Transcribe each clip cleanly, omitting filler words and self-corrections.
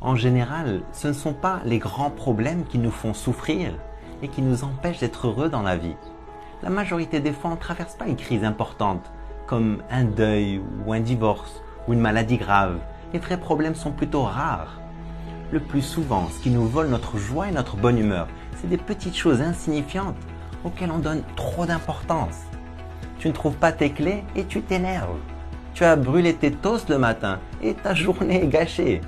En général, ce ne sont pas les grands problèmes qui nous font souffrir et qui nous empêchent d'être heureux dans la vie. La majorité des fois, on ne traverse pas une crise importante, comme un deuil ou un divorce ou une maladie grave. Les vrais problèmes sont plutôt rares. Le plus souvent, ce qui nous vole notre joie et notre bonne humeur, c'est des petites choses insignifiantes auxquelles on donne trop d'importance. Tu ne trouves pas tes clés et tu t'énerves. Tu as brûlé tes toasts le matin et ta journée est gâchée.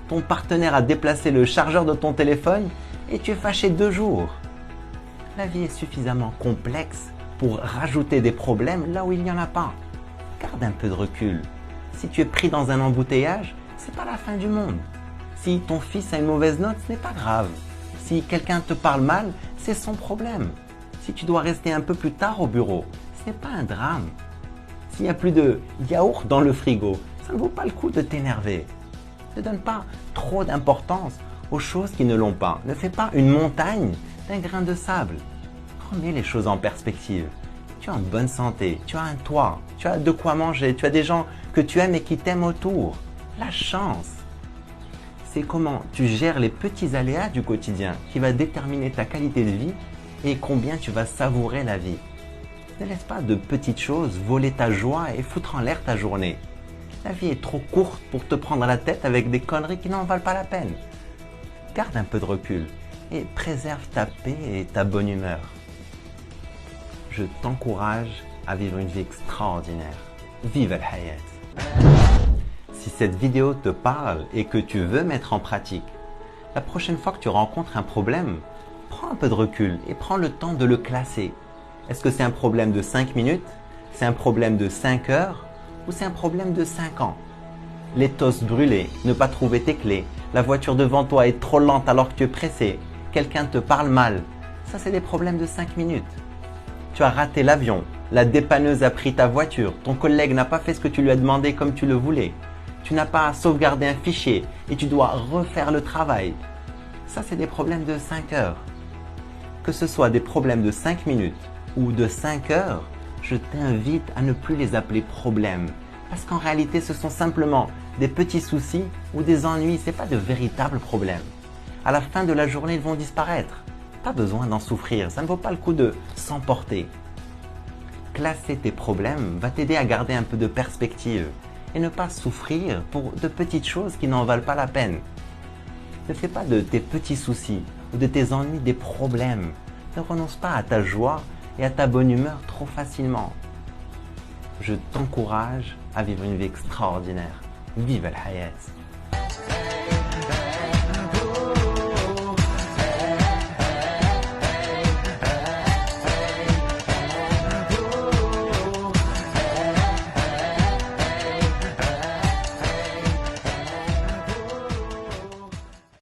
Ton partenaire a déplacé le chargeur de ton téléphone et tu es fâché 2 jours. La vie est suffisamment complexe pour rajouter des problèmes là où il n'y en a pas. Garde un peu de recul. Si tu es pris dans un embouteillage, c'est pas la fin du monde. Si ton fils a une mauvaise note, ce n'est pas grave. Si quelqu'un te parle mal, c'est son problème. Si tu dois rester un peu plus tard au bureau, ce n'est pas un drame. S'il n'y a plus de yaourt dans le frigo, ça ne vaut pas le coup de t'énerver. Ne donne pas trop d'importance aux choses qui ne l'ont pas. Ne fais pas une montagne d'un grain de sable. Remets les choses en perspective. Tu es en bonne santé, tu as un toit, tu as de quoi manger, tu as des gens que tu aimes et qui t'aiment autour. La chance, c'est comment tu gères les petits aléas du quotidien qui va déterminer ta qualité de vie et combien tu vas savourer la vie. Ne laisse pas de petites choses voler ta joie et foutre en l'air ta journée. La vie est trop courte pour te prendre la tête avec des conneries qui n'en valent pas la peine. Garde un peu de recul et préserve ta paix et ta bonne humeur. Je t'encourage à vivre une vie extraordinaire. Vive al-hayat! Si cette vidéo te parle et que tu veux mettre en pratique, la prochaine fois que tu rencontres un problème, prends un peu de recul et prends le temps de le classer. Est-ce que c'est un problème de 5 minutes? C'est un problème de 5 heures? Ou c'est un problème de 5 ans? Les toasts brûlés, ne pas trouver tes clés, la voiture devant toi est trop lente alors que tu es pressé, quelqu'un te parle mal. Ça, c'est des problèmes de 5 minutes. Tu as raté l'avion, la dépanneuse a pris ta voiture, ton collègue n'a pas fait ce que tu lui as demandé comme tu le voulais. Tu n'as pas sauvegardé un fichier et tu dois refaire le travail. Ça, c'est des problèmes de 5 heures. Que ce soit des problèmes de 5 minutes ou de 5 heures, je t'invite à ne plus les appeler problèmes. Parce qu'en réalité, ce sont simplement des petits soucis ou des ennuis. Ce n'est pas de véritables problèmes. À la fin de la journée, ils vont disparaître. Pas besoin d'en souffrir. Ça ne vaut pas le coup de s'emporter. Classer tes problèmes va t'aider à garder un peu de perspective et ne pas souffrir pour de petites choses qui n'en valent pas la peine. Ne fais pas de tes petits soucis ou de tes ennuis des problèmes. Ne renonce pas à ta joie et à ta bonne humeur trop facilement. Je t'encourage à vivre une vie extraordinaire. Vive al-hayat!